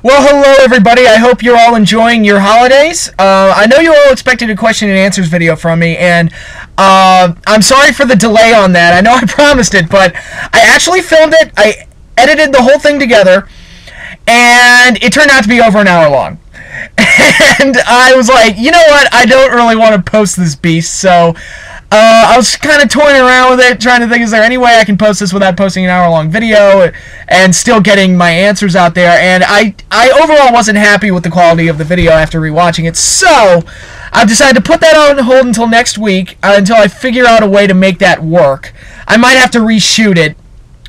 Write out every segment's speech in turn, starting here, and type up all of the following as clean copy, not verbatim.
Well, hello everybody. I hope you're all enjoying your holidays. I know you all expected a question and answers video from me, and I'm sorry for the delay on that. I know I promised it, but I actually filmed it. I edited the whole thing together, and it turned out to be over an hour long. And I was like, you know what? I don't really want to post this beast, so I was kind of toying around with it, trying to think, is there any way I can post this without posting an hour-long video and still getting my answers out there? And I overall wasn't happy with the quality of the video after rewatching it, so I've decided to put that on hold until next week, until I figure out a way to make that work. I might have to reshoot it,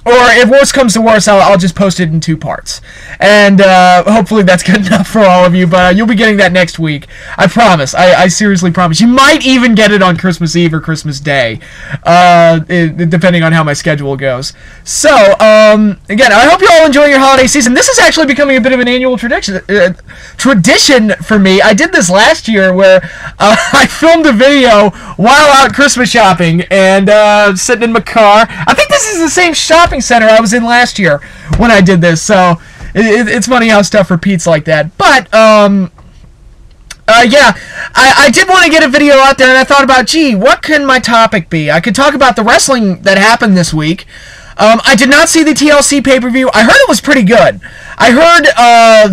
or if worse comes to worse, I'll just post it in 2 parts. And hopefully that's good enough for all of you, but you'll be getting that next week. I promise. I seriously promise. You might even get it on Christmas Eve or Christmas Day, depending on how my schedule goes. So, again, I hope you all enjoy your holiday season. This is actually becoming a bit of an annual tradition for me. I did this last year where I filmed a video while out Christmas shopping and sitting in my car. I think this is the same shopping center I was in last year when I did this, so it's funny how stuff repeats like that. But yeah, I did want to get a video out there, and I thought about, gee, what can my topic be? I could talk about the wrestling that happened this week. I did not see the TLC pay-per-view. I heard it was pretty good. I heard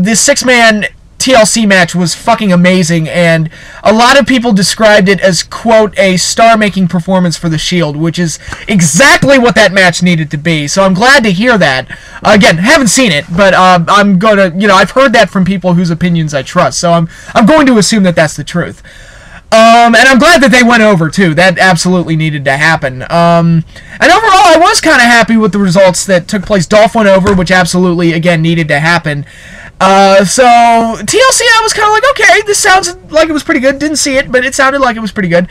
the 6-man TLC match was fucking amazing, and a lot of people described it as, quote, a star-making performance for the Shield, which is exactly what that match needed to be, so I'm glad to hear that. Again, haven't seen it, but I'm gonna, I've heard that from people whose opinions I trust, so I'm going to assume that that's the truth. And I'm glad that they went over, too. That absolutely needed to happen. And overall, I was kind of happy with the results that took place. Dolph went over, which absolutely, again, needed to happen. So, TLC, I was kind of like, okay, this sounds like it was pretty good. Didn't see it, but it sounded like it was pretty good.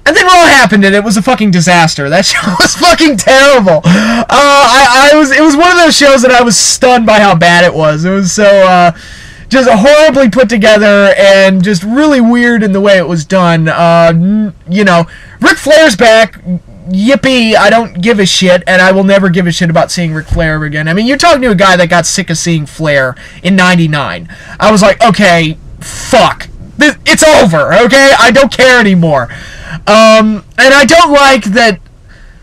And then Raw happened, and it was a fucking disaster. That show was fucking terrible. It was one of those shows that I was stunned by how bad it was. It was so, just horribly put together and just really weird in the way it was done. Ric Flair's back. Yippee, I don't give a shit, and I will never give a shit about seeing Ric Flair ever again. I mean, you're talking to a guy that got sick of seeing Flair in '99. I was like, okay, fuck. It's over, okay? I don't care anymore. And I don't like that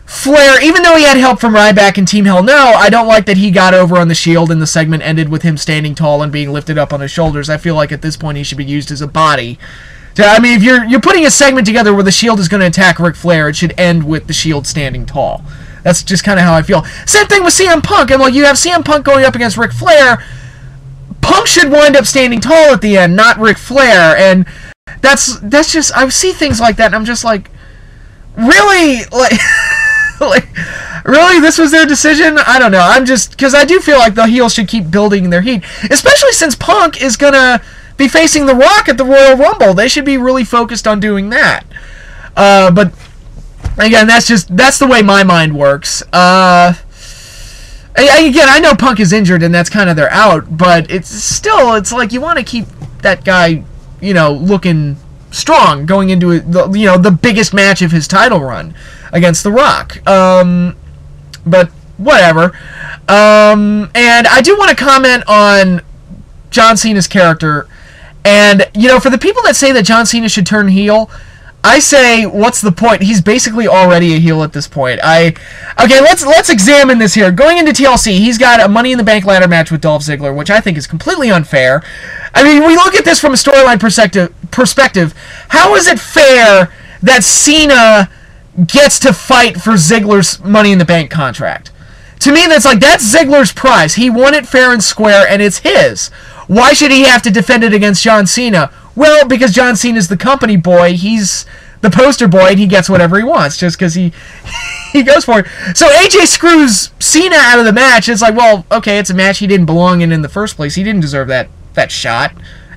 Flair, even though he had help from Ryback and Team Hell No, I don't like that he got over on the Shield and the segment ended with him standing tall and being lifted up on his shoulders. I feel like at this point he should be used as a body. I mean, if you're putting a segment together where the Shield is going to attack Ric Flair, it should end with the Shield standing tall. That's just kind of how I feel. Same thing with CM Punk. I'm like, you have CM Punk going up against Ric Flair. Punk should wind up standing tall at the end, not Ric Flair. And that's just, I see things like that, and I'm just like, really? Really? This was their decision? I don't know. I'm just, because I do feel like the heels should keep building their heat, especially since Punk is going to be facing The Rock at the Royal Rumble. They should be really focused on doing that. But again, that's the way my mind works. Again, I know Punk is injured and that's kind of their out, but it's like you want to keep that guy, looking strong going into the biggest match of his title run against The Rock. But whatever. And I do want to comment on John Cena's character. And, for the people that say that John Cena should turn heel, I say, what's the point? He's basically already a heel at this point. Okay, let's examine this here. Going into TLC, he's got a Money in the Bank ladder match with Dolph Ziggler, which I think is completely unfair. I mean, we look at this from a storyline perspective. How is it fair that Cena gets to fight for Ziggler's Money in the Bank contract? To me, that's Ziggler's prize. He won it fair and square, and it's his. Why should he have to defend it against John Cena? Well, because John Cena's the company boy. He's the poster boy, and he gets whatever he wants just because he goes for it. So AJ screws Cena out of the match. It's like, well, okay, it's a match he didn't belong in the first place. He didn't deserve that shot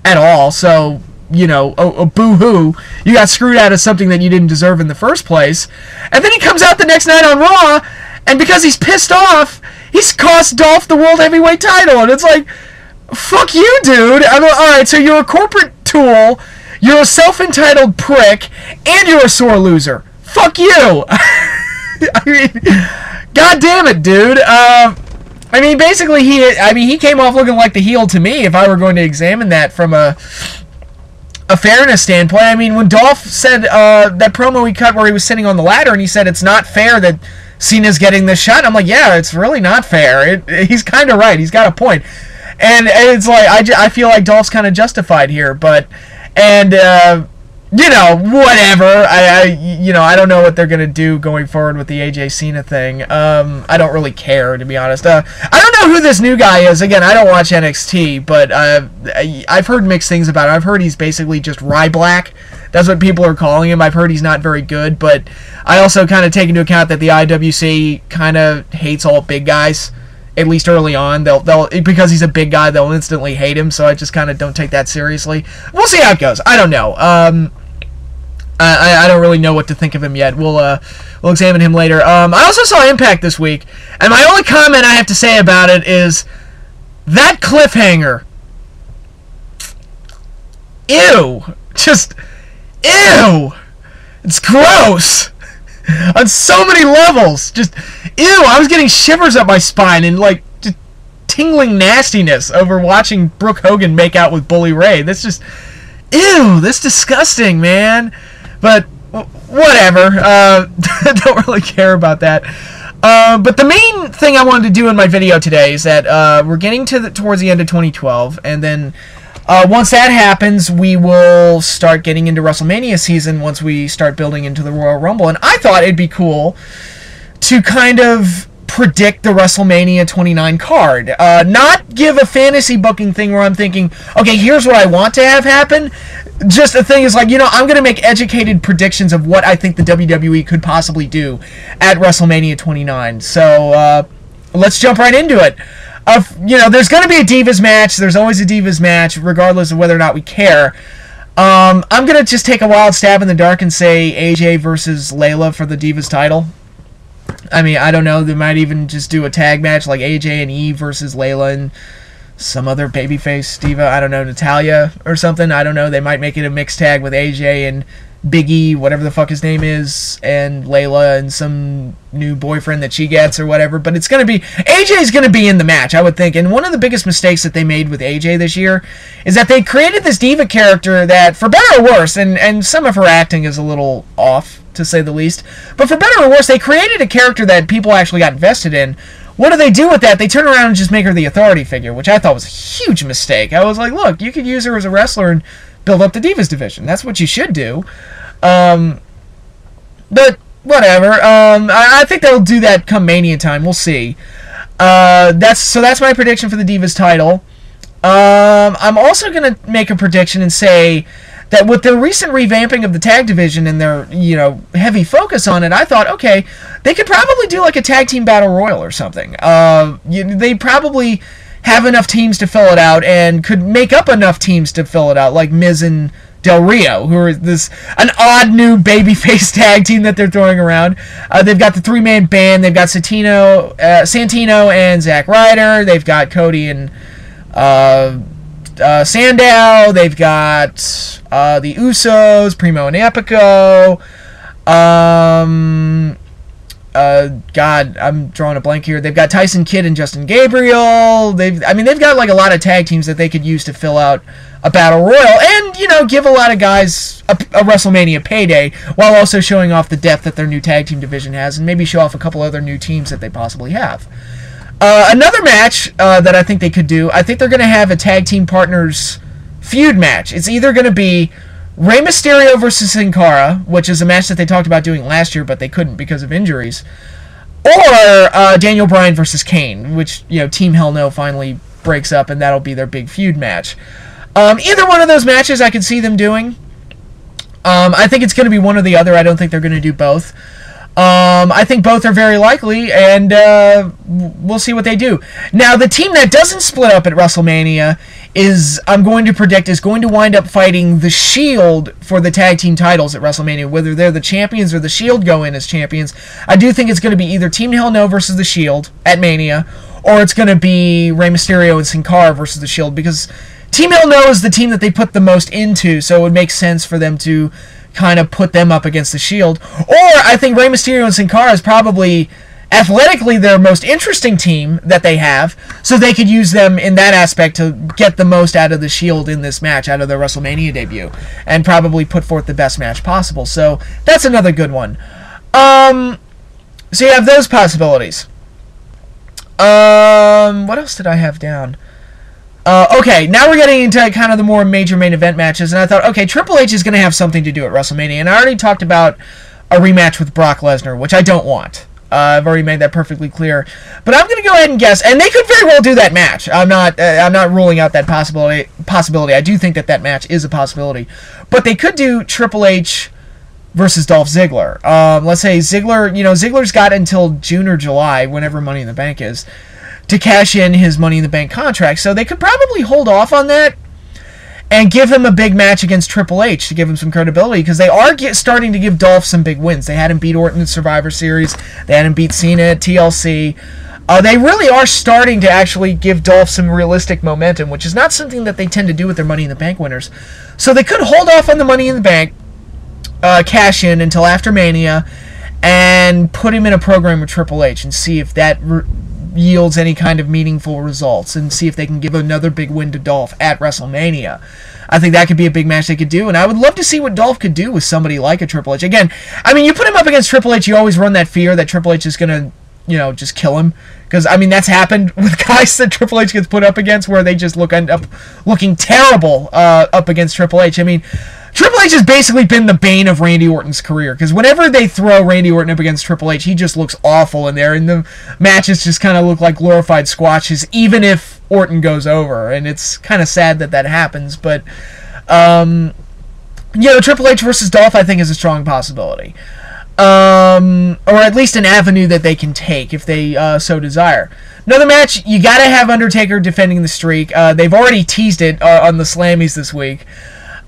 at all. So, boo-hoo. You got screwed out of something that you didn't deserve in the first place. And then he comes out the next night on Raw, and because he's pissed off, he's cost Dolph the World Heavyweight title. And it's like, fuck you, dude. Alright, so you're a corporate tool, you're a self-entitled prick, and you're a sore loser. Fuck you. I mean, god damn it, dude. I mean, basically, he came off looking like the heel to me if I were going to examine that from a fairness standpoint. I mean, when Dolph said that promo he cut where he was sitting on the ladder and he said it's not fair that Cena's getting this shot, I'm like, yeah, it's really not fair. He's kind of right. He's got a point. And it's like, I feel like Dolph's kind of justified here, you know, whatever. I don't know what they're going to do going forward with the AJ Cena thing. I don't really care, to be honest. I don't know who this new guy is. Again, I don't watch NXT, but I've heard mixed things about him. I've heard he's basically just Ryback. That's what people are calling him. I've heard he's not very good, but I also kind of take into account that the IWC kind of hates all big guys. At least early on, they'll because he's a big guy, they'll instantly hate him. So I just kind of don't take that seriously. We'll see how it goes. I don't know. I don't really know what to think of him yet. We'll examine him later. I also saw Impact this week, and my only comment I have to say about it is that cliffhanger. Ew, just ew. It's gross. On so many levels. Just, ew, I was getting shivers up my spine and, like, just tingling nastiness over watching Brooke Hogan make out with Bully Ray. That's just, ew, that's disgusting, man. But, whatever. Don't really care about that. But the main thing I wanted to do in my video today is that we're getting towards the end of 2012, and then once that happens, we will start getting into WrestleMania season once we start building into the Royal Rumble. And I thought it'd be cool to kind of predict the WrestleMania 29 card. Not give a fantasy booking thing where I'm thinking, okay, here's what I want to have happen. Just the thing is like, you know, I'm going to make educated predictions of what I think the WWE could possibly do at WrestleMania 29. So let's jump right into it. You know, there's going to be a Divas match. There's always a Divas match, regardless of whether or not we care. I'm going to just take a wild stab in the dark and say AJ versus Layla for the Divas title. I mean, I don't know. They might even just do a tag match like AJ and Eve versus Layla and some other babyface diva. I don't know, Natalia or something. I don't know. They might make it a mixed tag with AJ and Big E, whatever the fuck his name is, and Layla and some new boyfriend that she gets or whatever. But it's going to be, AJ's going to be in the match, I would think. And one of the biggest mistakes that they made with AJ this year is that they created this diva character that, for better or worse, and some of her acting is a little off, to say the least, but for better or worse, they created a character that people actually got invested in. What do they do with that? They turn around and just make her the authority figure, which I thought was a huge mistake. I was like, look, you could use her as a wrestler and build up the Divas division. That's what you should do. But whatever. I think they'll do that come Mania time. We'll see. That's my prediction for the Divas title. I'm also gonna make a prediction and say that with the recent revamping of the tag division and their, you know, heavy focus on it, I thought, okay, they could probably do like a tag team battle royal or something. They probably have enough teams to fill it out and could make up enough teams to fill it out, like Miz and Del Rio, who are an odd new babyface tag team that they're throwing around. They've got the three-man band. They've got Santino and Zack Ryder. They've got Cody and Sandow. They've got the Usos, Primo and Epico. God, I'm drawing a blank here. They've got Tyson Kidd and Justin Gabriel. They've got like a lot of tag teams that they could use to fill out a battle royal and, you know, give a lot of guys a WrestleMania payday while also showing off the depth that their new tag team division has and maybe show off a couple other new teams that they possibly have. Another match that I think they could do, I think they're going to have a tag team partners feud match. It's either going to be Rey Mysterio versus Sin Cara, which is a match that they talked about doing last year, but they couldn't because of injuries, or Daniel Bryan versus Kane, which, you know, Team Hell No finally breaks up, and that'll be their big feud match. Either one of those matches I could see them doing. I think it's going to be one or the other. I don't think they're going to do both. I think both are very likely, and we'll see what they do. Now, the team that doesn't split up at WrestleMania is, I'm going to predict, is going to wind up fighting the Shield for the tag team titles at WrestleMania. Whether they're the champions or the Shield go in as champions, I do think it's going to be either Team Hell No versus the Shield at Mania, or it's going to be Rey Mysterio and Sin Cara versus the Shield, because Team Hell No is the team that they put the most into, so it would make sense for them to kind of put them up against the Shield. Or I think Rey Mysterio and Sin Cara is probably athletically their most interesting team that they have, so they could use them in that aspect to get the most out of the Shield in this match, out of their WrestleMania debut, and probably put forth the best match possible. So that's another good one. So you have those possibilities. What else did I have down? Okay, now we're getting into kind of the more major main event matches, and I thought, okay, Triple H is going to have something to do at WrestleMania, and I already talked about a rematch with Brock Lesnar, which I don't want. I've already made that perfectly clear, but I'm going to go ahead and guess, and they could very well do that match. I'm not ruling out that possibility. I do think that match is a possibility, but they could do Triple H versus Dolph Ziggler. Let's say Ziggler, Ziggler's got until June or July, whenever Money in the Bank is, to cash in his Money in the Bank contract. So they could probably hold off on that and give him a big match against Triple H to give him some credibility, because they are starting to give Dolph some big wins. They had him beat Orton in Survivor Series. They had him beat Cena at TLC. They really are starting to actually give Dolph some realistic momentum, which is not something that they tend to do with their Money in the Bank winners. So they could hold off on the Money in the Bank cash in until after Mania and put him in a program with Triple H and see if that yields any kind of meaningful results, and see if they can give another big win to Dolph at WrestleMania. I think that could be a big match they could do, and I would love to see what Dolph could do with somebody like a Triple H. Again, I mean, you put him up against Triple H, you always run that fear that Triple H is going to, just kill him. Because, I mean, that's happened with guys that Triple H gets put up against, where they just end up looking terrible up against Triple H. I mean, Triple H has basically been the bane of Randy Orton's career, because whenever they throw Randy Orton up against Triple H, he just looks awful in there, and the matches just kind of look like glorified squashes, even if Orton goes over, and it's kind of sad that happens, but, Triple H versus Dolph, I think, is a strong possibility. Or at least an avenue that they can take if they so desire. Another match, you gotta have Undertaker defending the streak. They've already teased it on the Slammies this week.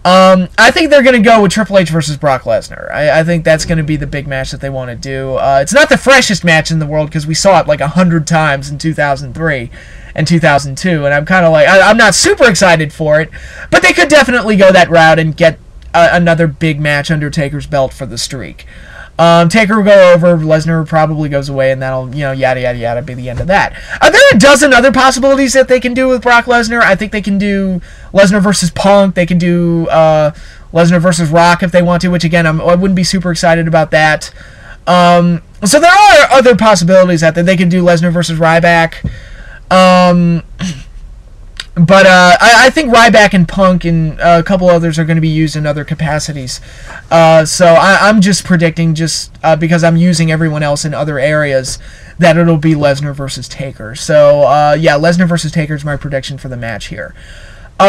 I think they're going to go with Triple H versus Brock Lesnar. I think that's going to be the big match that they want to do. It's not the freshest match in the world, because we saw it like 100 times in 2003 and 2002, and I'm kind of like, I'm not super excited for it, but they could definitely go that route and get another big match under Taker's belt for the streak. Taker will go over, Lesnar probably goes away, and that'll, yada, yada, yada, be the end of that. There are a dozen other possibilities that they can do with Brock Lesnar. I think they can do Lesnar versus Punk. They can do Lesnar versus Rock if they want to, which, again, I wouldn't be super excited about that. So there are other possibilities out there. They can do Lesnar versus Ryback. But I think Ryback and Punk and a couple others are going to be used in other capacities. So I'm just predicting, because I'm using everyone else in other areas, that it'll be Lesnar versus Taker. So, yeah, Lesnar versus Taker is my prediction for the match here.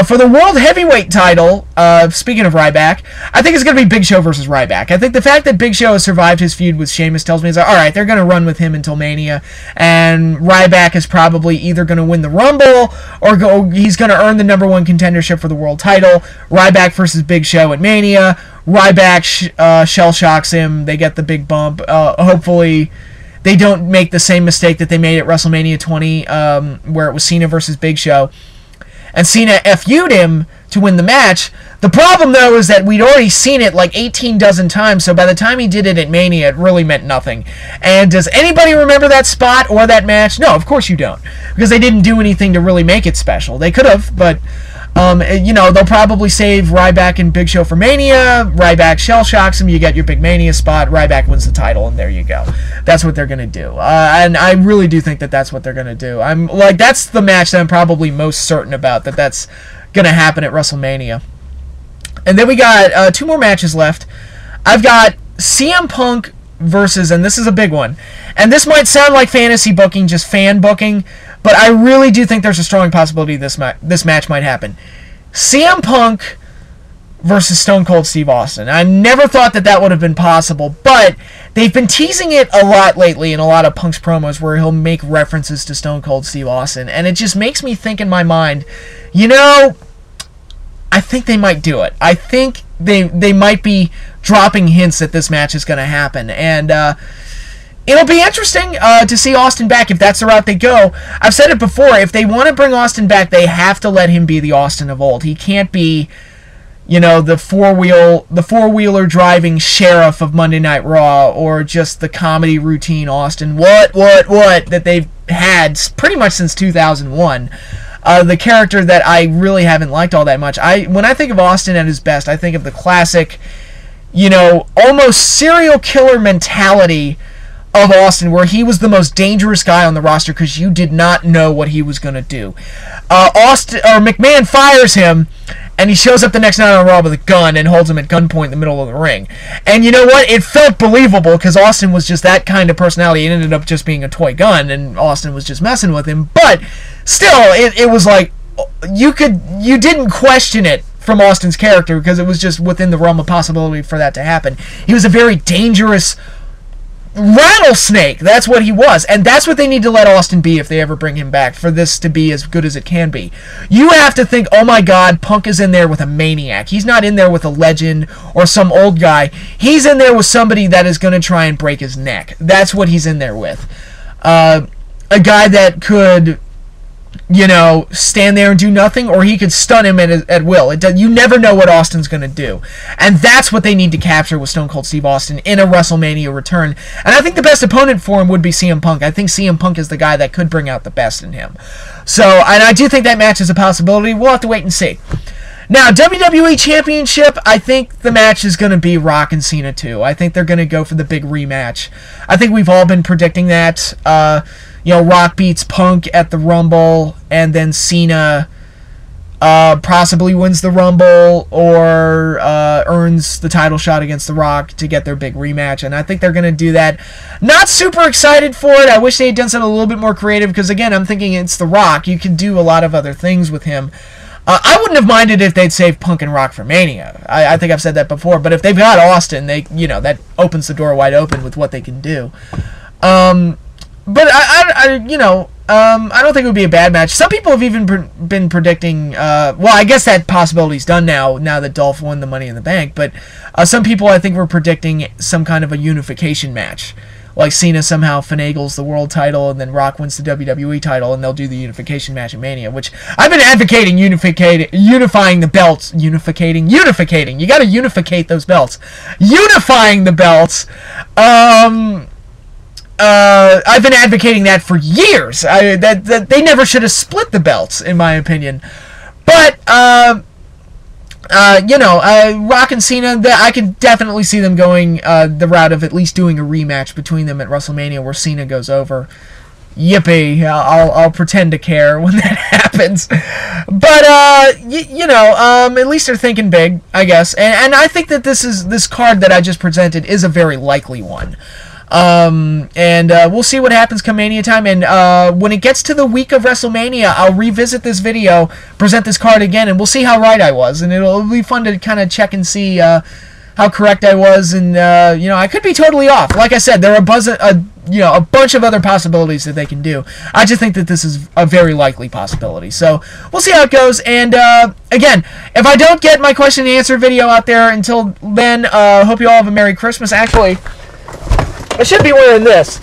For the World Heavyweight title, speaking of Ryback, I think it's going to be Big Show versus Ryback. I think the fact that Big Show has survived his feud with Sheamus tells me, alright, they're going to run with him until Mania, and Ryback is probably either going to win the Rumble, or he's going to earn the #1 contendership for the world title. Ryback versus Big Show at Mania. Ryback shell-shocks him, they get the big bump. Hopefully they don't make the same mistake that they made at WrestleMania 20, where it was Cena versus Big Show, and Cena FU'd him to win the match. The problem, though, is that we'd already seen it like 18 dozen times, so by the time he did it at Mania, it really meant nothing. And does anybody remember that spot or that match? No, of course you don't, because they didn't do anything to really make it special. They could have, but, they'll probably save Ryback and Big Show for Mania. Ryback shell-shocks him, you get your big Mania spot, Ryback wins the title, and there you go. That's what they're going to do. And I really do think that that's what they're going to do. That's the match that I'm probably most certain about, that's going to happen at WrestleMania. And then we got 2 more matches left. I've got CM Punk versus, and this is a big one, and this might sound like fantasy booking, just fan booking, but I really do think there's a strong possibility this match might happen. CM Punk versus Stone Cold Steve Austin. I never thought that would have been possible, but they've been teasing it a lot lately in a lot of Punk's promos, where he'll make references to Stone Cold Steve Austin, and it just makes me think in my mind, I think they might do it. I think they might be dropping hints that this match is going to happen, and it'll be interesting to see Austin back if that's the route they go. I've said it before, if they want to bring Austin back, they have to let him be the Austin of old. He can't be you know, the four-wheeler driving sheriff of Monday Night Raw, or just the comedy routine Austin, what that they've had pretty much since 2001. The character that I really haven't liked all that much. When I think of Austin at his best, I think of the classic, you know, almost serial killer mentality of Austin, where he was the most dangerous guy on the roster because you did not know what he was going to do. McMahon fires him, and he shows up the next night on Raw with a gun and holds him at gunpoint in the middle of the ring. And you know what? It felt believable because Austin was just that kind of personality. It ended up just being a toy gun, and Austin was just messing with him. But still, it was like you didn't question it from Austin's character because it was just within the realm of possibility for that to happen. He was a very dangerous rattlesnake. That's what he was, and that's what they need to let Austin be if they ever bring him back, for this to be as good as it can be. You have to think, oh my god, Punk is in there with a maniac. He's not in there with a legend or some old guy. He's in there with somebody that is going to try and break his neck. That's what he's in there with. A guy that could, you know, stand there and do nothing, or he could stun him at will. You never know what Austin's going to do. And that's what they need to capture with Stone Cold Steve Austin in a WrestleMania return. And I think the best opponent for him would be CM Punk. I think CM Punk is the guy that could bring out the best in him. So, and I do think that match is a possibility. We'll have to wait and see. Now, WWE Championship, I think the match is going to be Rock and Cena too. I think they're going to go for the big rematch. I think we've all been predicting that. You know, Rock beats Punk at the Rumble, and then Cena possibly wins the Rumble or earns the title shot against The Rock to get their big rematch, and I think they're going to do that. Not super excited for it. I wish they had done something a little bit more creative, because, again, I'm thinking it's The Rock. You can do a lot of other things with him. I wouldn't have minded if they'd saved Punk and Rock for Mania. I think I've said that before, but if they've got Austin, that opens the door wide open with what they can do. But I don't think it would be a bad match. Some people have even been predicting. Well, I guess that possibility's done now that Dolph won the Money in the Bank. But some people, I think, were predicting some kind of a unification match, like Cena somehow finagles the world title, and then Rock wins the WWE title, and they'll do the unification match at Mania. Which I've been advocating unifying the belts, unificating. You got to unificate those belts, unifying the belts. I've been advocating that for years. That they never should have split the belts, in my opinion. But Rock and Cena, I could definitely see them going the route of at least doing a rematch between them at WrestleMania, where Cena goes over. Yippee! I'll pretend to care when that happens. But at least they're thinking big, I guess. And I think that this card that I just presented is a very likely one. We'll see what happens come Mania time, and when it gets to the week of WrestleMania, I'll revisit this video, present this card again, and we'll see how right I was, and it'll be fun to kind of check and see how correct I was, and I could be totally off. Like I said, there are a bunch of other possibilities that they can do. I just think that this is a very likely possibility, so we'll see how it goes. And again, if I don't get my question and answer video out there until then, hope you all have a Merry Christmas. Actually, I should be wearing this,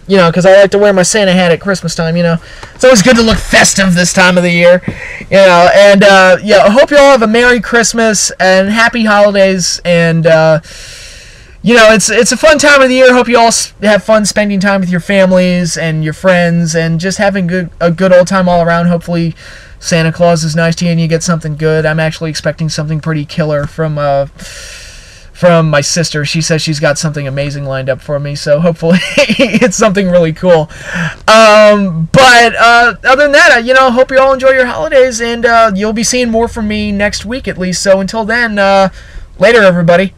because I like to wear my Santa hat at Christmas time, It's always good to look festive this time of the year, and, I hope you all have a Merry Christmas and Happy Holidays, and, it's a fun time of the year. Hope you all have fun spending time with your families and your friends, and just having a good old time all around. Hopefully Santa Claus is nice to you and you get something good. I'm actually expecting something pretty killer from my sister. She says she's got something amazing lined up for me, so hopefully it's something really cool. But other than that, hope you all enjoy your holidays, and you'll be seeing more from me next week at least. So until then, later everybody.